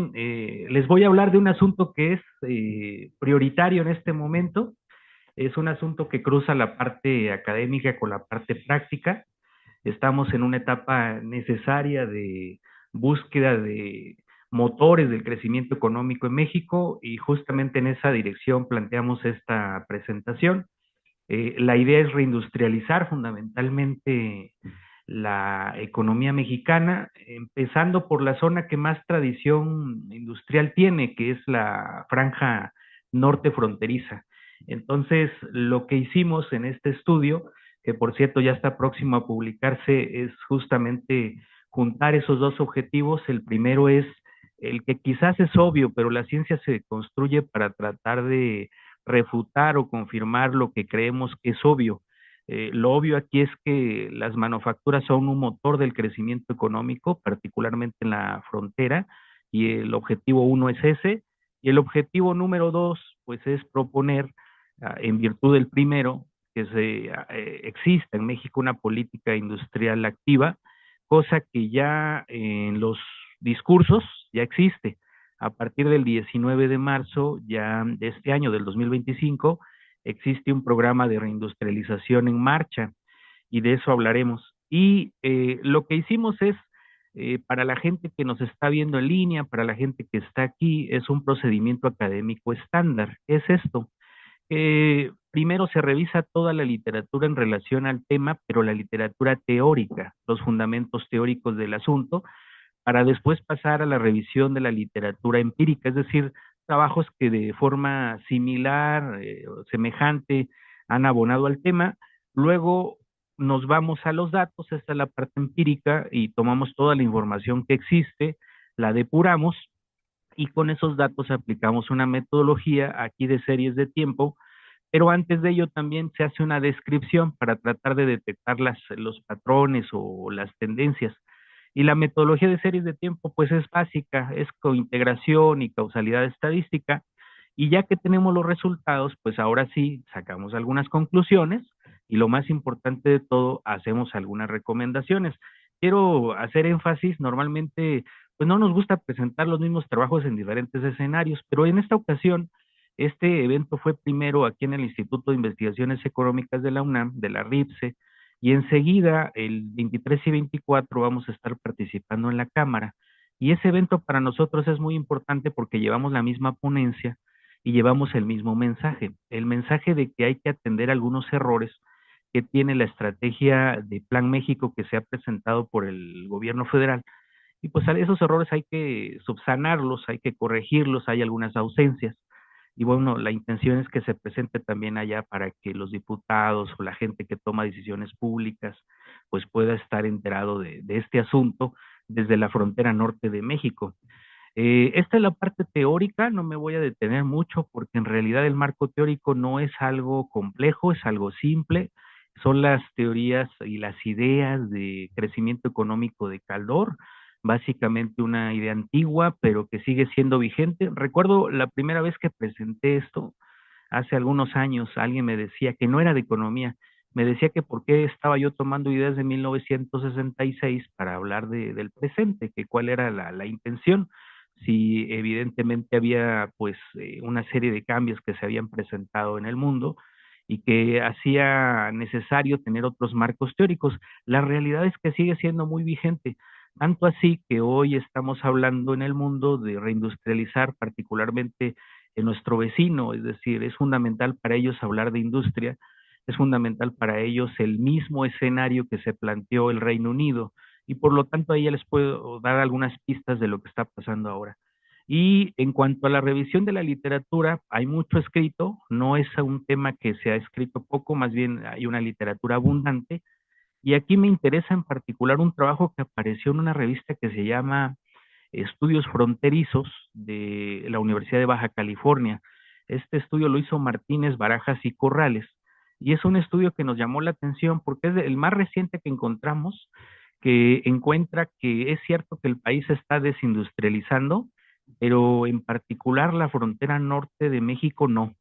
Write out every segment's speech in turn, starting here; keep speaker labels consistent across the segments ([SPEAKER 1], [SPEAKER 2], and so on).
[SPEAKER 1] Les voy a hablar de un asunto que es prioritario en este momento. Es un asunto que cruza la parte académica con la parte práctica. Estamos en una etapa necesaria de búsqueda de motores del crecimiento económico en México y justamente en esa dirección planteamos esta presentación. La idea es reindustrializar fundamentalmente la economía mexicana, empezando por la zona que más tradición industrial tiene, que es la franja norte fronteriza. Entonces, lo que hicimos en este estudio, que por cierto ya está próximo a publicarse, es justamente juntar esos dos objetivos. El primero es el que quizás es obvio, pero la ciencia se construye para tratar de refutar o confirmar lo que creemos que es obvio. Lo obvio aquí es que las manufacturas son un motor del crecimiento económico, particularmente en la frontera, y el objetivo uno es ese. Y el objetivo número dos, pues es proponer, en virtud del primero, que exista en México una política industrial activa, cosa que ya en los discursos ya existe. A partir del 19 de marzo ya de este año, del 2025, existe un programa de reindustrialización en marcha y de eso hablaremos. Y lo que hicimos es, para la gente que nos está viendo en línea, para la gente que está aquí, es un procedimiento académico estándar. ¿Qué es esto? Primero se revisa toda la literatura en relación al tema, pero la literatura teórica, los fundamentos teóricos del asunto, para después pasar a la revisión de la literatura empírica, es decir, trabajos que de forma similar o semejante han abonado al tema. Luego nos vamos a los datos, esta es la parte empírica, y tomamos toda la información que existe, la depuramos y con esos datos aplicamos una metodología aquí de series de tiempo, pero antes de ello también se hace una descripción para tratar de detectar los patrones o las tendencias. Y la metodología de series de tiempo pues es básica, es cointegración y causalidad estadística. Y ya que tenemos los resultados, pues ahora sí sacamos algunas conclusiones y lo más importante de todo, hacemos algunas recomendaciones. Quiero hacer énfasis, normalmente pues no nos gusta presentar los mismos trabajos en diferentes escenarios, pero en esta ocasión este evento fue primero aquí en el Instituto de Investigaciones Económicas de la UNAM, de la RIPSE, y enseguida, el 23 y 24, vamos a estar participando en la Cámara. Y ese evento para nosotros es muy importante porque llevamos la misma ponencia y llevamos el mismo mensaje, el mensaje de que hay que atender algunos errores que tiene la estrategia de Plan México que se ha presentado por el gobierno federal. Y pues esos errores hay que subsanarlos, hay que corregirlos, hay algunas ausencias. Y bueno, la intención es que se presente también allá para que los diputados o la gente que toma decisiones públicas pues pueda estar enterado de este asunto desde la frontera norte de México. Esta es la parte teórica, no me voy a detener mucho porque en realidad el marco teórico no es algo complejo, es algo simple, son las teorías y las ideas de crecimiento económico de Caldor, básicamente una idea antigua, pero que sigue siendo vigente. Recuerdo la primera vez que presenté esto, hace algunos años, alguien me decía que no era de economía, me decía que por qué estaba yo tomando ideas de 1966 para hablar del presente, que cuál era la intención, si evidentemente había pues una serie de cambios que se habían presentado en el mundo y que hacía necesario tener otros marcos teóricos. La realidad es que sigue siendo muy vigente, tanto así que hoy estamos hablando en el mundo de reindustrializar particularmente en nuestro vecino, es decir, es fundamental para ellos hablar de industria, es fundamental para ellos el mismo escenario que se planteó el Reino Unido y por lo tanto ahí ya les puedo dar algunas pistas de lo que está pasando ahora. Y en cuanto a la revisión de la literatura, hay mucho escrito, no es un tema que se ha escrito poco, más bien hay una literatura abundante. Y aquí me interesa en particular un trabajo que apareció en una revista que se llama Estudios Fronterizos de la Universidad de Baja California. Este estudio lo hizo Martínez, Barajas y Corrales, y es un estudio que nos llamó la atención porque es el más reciente que encontramos, que encuentra que es cierto que el país se está desindustrializando, pero en particular la frontera norte de México no.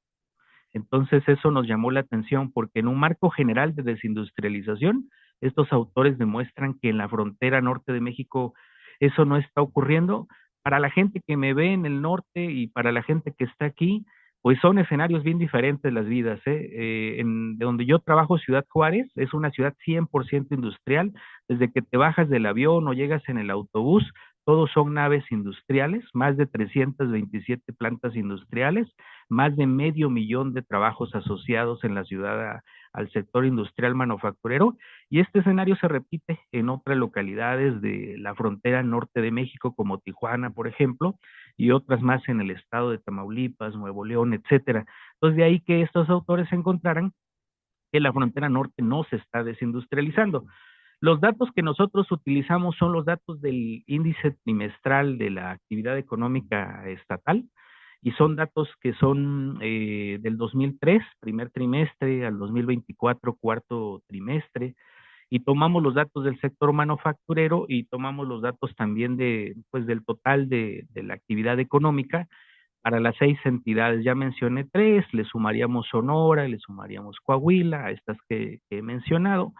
[SPEAKER 1] Entonces eso nos llamó la atención porque en un marco general de desindustrialización, estos autores demuestran que en la frontera norte de México eso no está ocurriendo, para la gente que me ve en el norte y para la gente que está aquí, pues son escenarios bien diferentes las vidas, ¿eh? De donde yo trabajo, Ciudad Juárez, es una ciudad 100% industrial. Desde que te bajas del avión o llegas en el autobús, todos son naves industriales, más de 327 plantas industriales, más de 500,000 de trabajos asociados en la ciudad al sector industrial manufacturero, y este escenario se repite en otras localidades de la frontera norte de México, como Tijuana, por ejemplo, y otras más en el estado de Tamaulipas, Nuevo León, etcétera. Entonces, de ahí que estos autores encontraran que la frontera norte no se está desindustrializando. Los datos que nosotros utilizamos son los datos del índice trimestral de la actividad económica estatal, y son datos que son del 2003, primer trimestre, al 2024, cuarto trimestre, y tomamos los datos del sector manufacturero y tomamos los datos también pues, del total de la actividad económica para las 6 entidades. Ya mencioné 3, le sumaríamos Sonora, le sumaríamos Coahuila, a estas que he mencionado,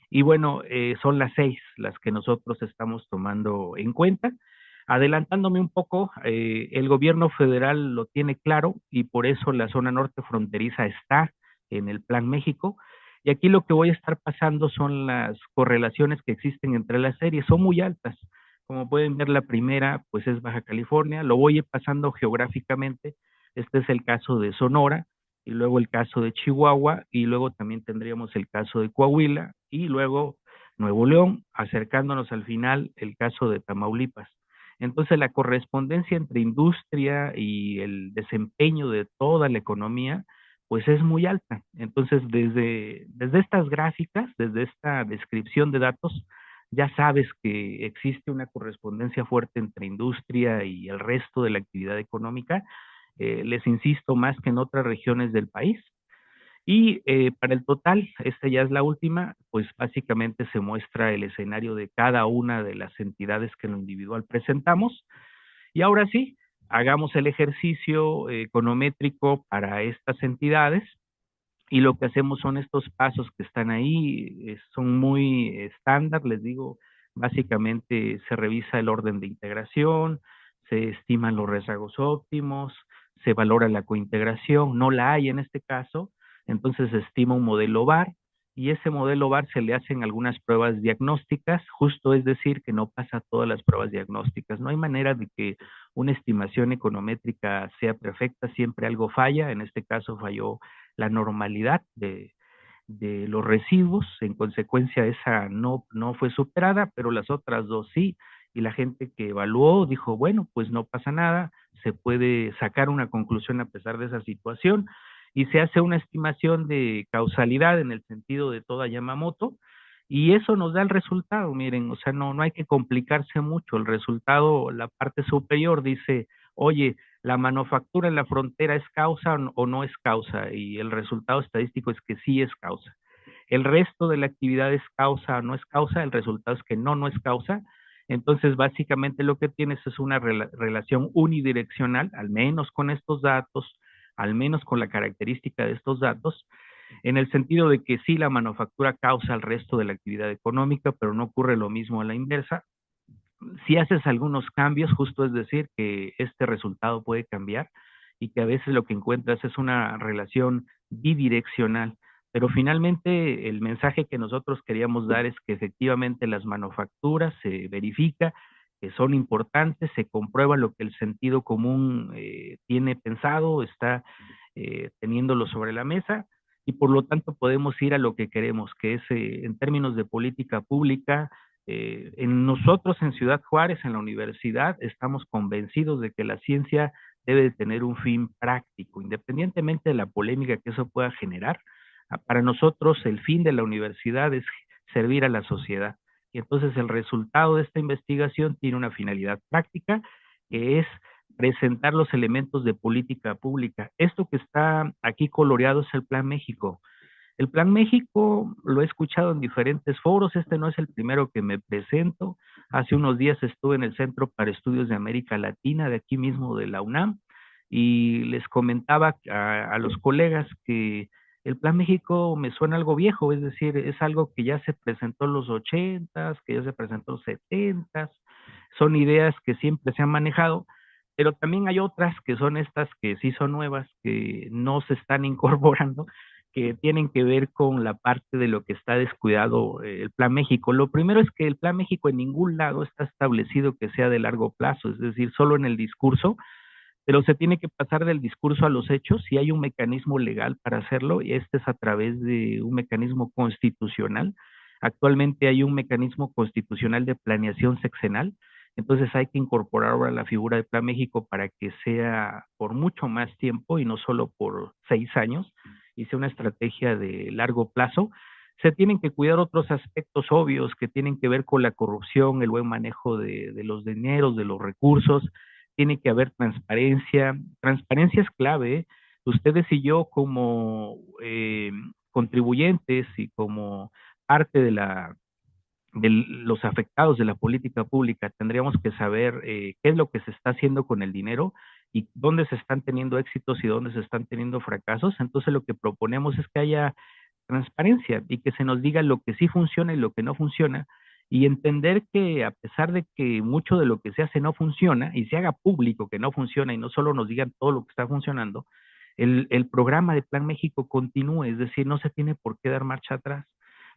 [SPEAKER 1] y bueno, son las 6 las que nosotros estamos tomando en cuenta. Adelantándome un poco, el gobierno federal lo tiene claro y por eso la zona norte fronteriza está en el Plan México. Y aquí lo que voy a estar pasando son las correlaciones que existen entre las series, son muy altas. Como pueden ver, la primera pues es Baja California, lo voy a ir pasando geográficamente. Este es el caso de Sonora, y luego el caso de Chihuahua, y luego también tendríamos el caso de Coahuila, y luego Nuevo León, acercándonos al final el caso de Tamaulipas. Entonces la correspondencia entre industria y el desempeño de toda la economía, pues es muy alta. Entonces desde estas gráficas, desde esta descripción de datos, ya sabes que existe una correspondencia fuerte entre industria y el resto de la actividad económica, les insisto, más que en otras regiones del país. Y para el total, esta ya es la última, pues básicamente se muestra el escenario de cada una de las entidades que en lo individual presentamos. Y ahora sí, hagamos el ejercicio econométrico para estas entidades, y lo que hacemos son estos pasos que están ahí, son muy estándar, les digo, básicamente se revisa el orden de integración, se estiman los rezagos óptimos, se valora la cointegración, no la hay en este caso, entonces se estima un modelo VAR, y ese modelo VAR se le hacen algunas pruebas diagnósticas, justo es decir, que no pasa todas las pruebas diagnósticas, no hay manera de que una estimación econométrica sea perfecta, siempre algo falla, en este caso falló la normalidad de los residuos, en consecuencia esa no fue superada, pero las otras dos sí, y la gente que evaluó dijo, bueno, pues no pasa nada, se puede sacar una conclusión a pesar de esa situación, y se hace una estimación de causalidad en el sentido de toda Yamamoto, y eso nos da el resultado. Miren, o sea, no hay que complicarse mucho, el resultado, la parte superior dice, oye, la manufactura en la frontera es causa o no es causa, y el resultado estadístico es que sí es causa. El resto de la actividad es causa o no es causa, el resultado es que no es causa. Entonces, básicamente lo que tienes es una relación unidireccional, al menos con estos datos, al menos con la característica de estos datos, en el sentido de que sí, la manufactura causa al resto de la actividad económica, pero no ocurre lo mismo a la inversa. Si haces algunos cambios, justo es decir, que este resultado puede cambiar, y que a veces lo que encuentras es una relación bidireccional. Pero finalmente el mensaje que nosotros queríamos dar es que efectivamente las manufacturas se verifica que son importantes, se comprueba lo que el sentido común tiene pensado, está teniéndolo sobre la mesa, y por lo tanto podemos ir a lo que queremos, que es en términos de política pública. En nosotros en Ciudad Juárez, en la universidad, estamos convencidos de que la ciencia debe de tener un fin práctico, independientemente de la polémica que eso pueda generar. Para nosotros el fin de la universidad es servir a la sociedad. Y entonces el resultado de esta investigación tiene una finalidad práctica, que es presentar los elementos de política pública. Esto que está aquí coloreado es el Plan México. El Plan México lo he escuchado en diferentes foros, este no es el primero que me presento. Hace unos días estuve en el Centro para Estudios de América Latina, de aquí mismo de la UNAM, y les comentaba a los colegas que el Plan México me suena algo viejo, es decir, es algo que ya se presentó en los 80s, que ya se presentó en los 70s, Son ideas que siempre se han manejado, pero también hay otras que son estas que sí son nuevas, que no se están incorporando, que tienen que ver con la parte de lo que está descuidado el Plan México. Lo primero es que el Plan México en ningún lado está establecido que sea de largo plazo, es decir, solo en el discurso, pero se tiene que pasar del discurso a los hechos y hay un mecanismo legal para hacerlo y este es a través de un mecanismo constitucional. Actualmente hay un mecanismo constitucional de planeación sexenal, entonces hay que incorporar ahora la figura de Plan México para que sea por mucho más tiempo y no solo por 6 años y sea una estrategia de largo plazo. Se tienen que cuidar otros aspectos obvios que tienen que ver con la corrupción, el buen manejo de los dineros, de los recursos, tiene que haber transparencia. Transparencia es clave. ¿Eh? Ustedes y yo como contribuyentes y como parte de los afectados de la política pública tendríamos que saber qué es lo que se está haciendo con el dinero y dónde se están teniendo éxitos y dónde se están teniendo fracasos. Entonces lo que proponemos es que haya transparencia y que se nos diga lo que sí funciona y lo que no funciona y entender que a pesar de que mucho de lo que se hace no funciona y se haga público que no funciona y no solo nos digan todo lo que está funcionando, el programa de Plan México continúe, es decir, no se tiene por qué dar marcha atrás,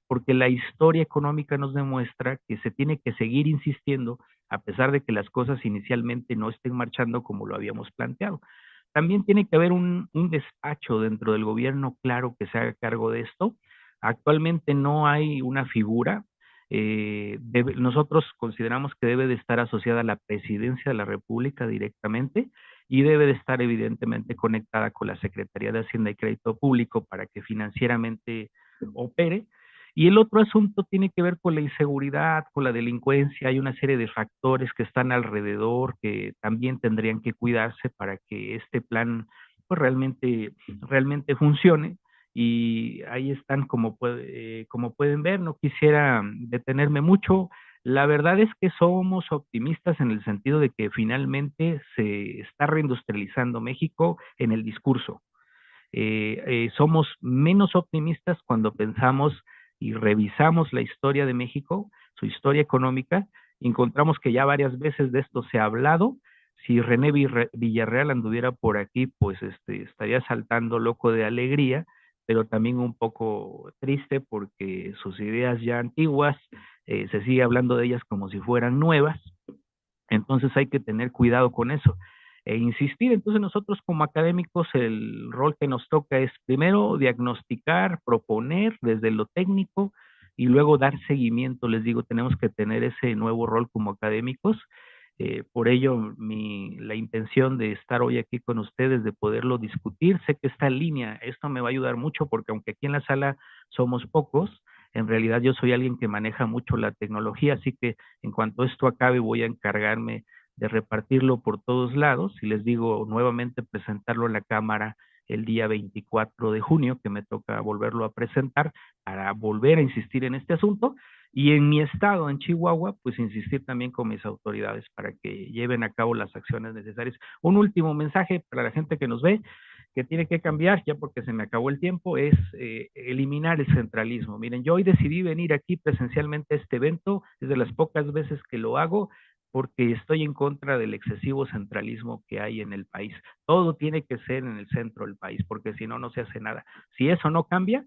[SPEAKER 1] porque la historia económica nos demuestra que se tiene que seguir insistiendo a pesar de que las cosas inicialmente no estén marchando como lo habíamos planteado. También tiene que haber un despacho dentro del gobierno claro que se haga cargo de esto. Actualmente no hay una figura. Nosotros consideramos que debe de estar asociada a la presidencia de la República directamente y debe de estar evidentemente conectada con la Secretaría de Hacienda y Crédito Público para que financieramente opere. Y el otro asunto tiene que ver con la inseguridad, con la delincuencia. Hay una serie de factores que están alrededor que también tendrían que cuidarse para que este plan pues realmente funcione. Y ahí están como pueden ver, no quisiera detenerme mucho. La verdad es que somos optimistas en el sentido de que finalmente se está reindustrializando México en el discurso. Somos menos optimistas cuando pensamos y revisamos la historia de México, su historia económica, encontramos que ya varias veces de esto se ha hablado. Si René Villarreal anduviera por aquí, pues estaría saltando loco de alegría, pero también un poco triste porque sus ideas ya antiguas, se sigue hablando de ellas como si fueran nuevas. Entonces hay que tener cuidado con eso e insistir. Entonces nosotros como académicos el rol que nos toca es primero diagnosticar, proponer desde lo técnico y luego dar seguimiento. Les digo, tenemos que tener ese nuevo rol como académicos. Por ello, la intención de estar hoy aquí con ustedes, de poderlo discutir, sé que está en línea, esto me va a ayudar mucho porque aunque aquí en la sala somos pocos, en realidad yo soy alguien que maneja mucho la tecnología, así que en cuanto esto acabe voy a encargarme de repartirlo por todos lados y les digo nuevamente presentarlo en la Cámara el día 24 de junio, que me toca volverlo a presentar para volver a insistir en este asunto y en mi estado, en Chihuahua, pues insistir también con mis autoridades para que lleven a cabo las acciones necesarias. Un último mensaje para la gente que nos ve, que tiene que cambiar, ya porque se me acabó el tiempo, es eliminar el centralismo. Miren, yo hoy decidí venir aquí presencialmente a este evento, es de las pocas veces que lo hago, porque estoy en contra del excesivo centralismo que hay en el país. Todo tiene que ser en el centro del país, porque si no, no se hace nada. Si eso no cambia,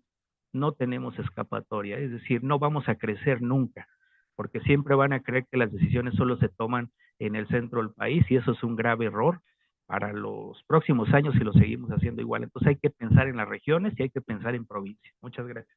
[SPEAKER 1] no tenemos escapatoria, es decir, no vamos a crecer nunca, porque siempre van a creer que las decisiones solo se toman en el centro del país y eso es un grave error para los próximos años si lo seguimos haciendo igual. Entonces hay que pensar en las regiones y hay que pensar en provincias. Muchas gracias.